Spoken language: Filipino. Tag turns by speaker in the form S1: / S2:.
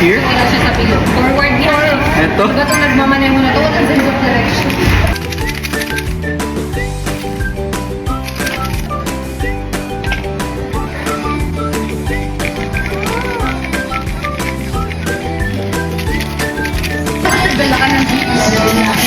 S1: here?
S2: Wala siya sa pilo. Forward yan.
S1: Ito?
S2: Pag itong nagmamaneho na to, ang sense of direction. Dala ka ng GPS.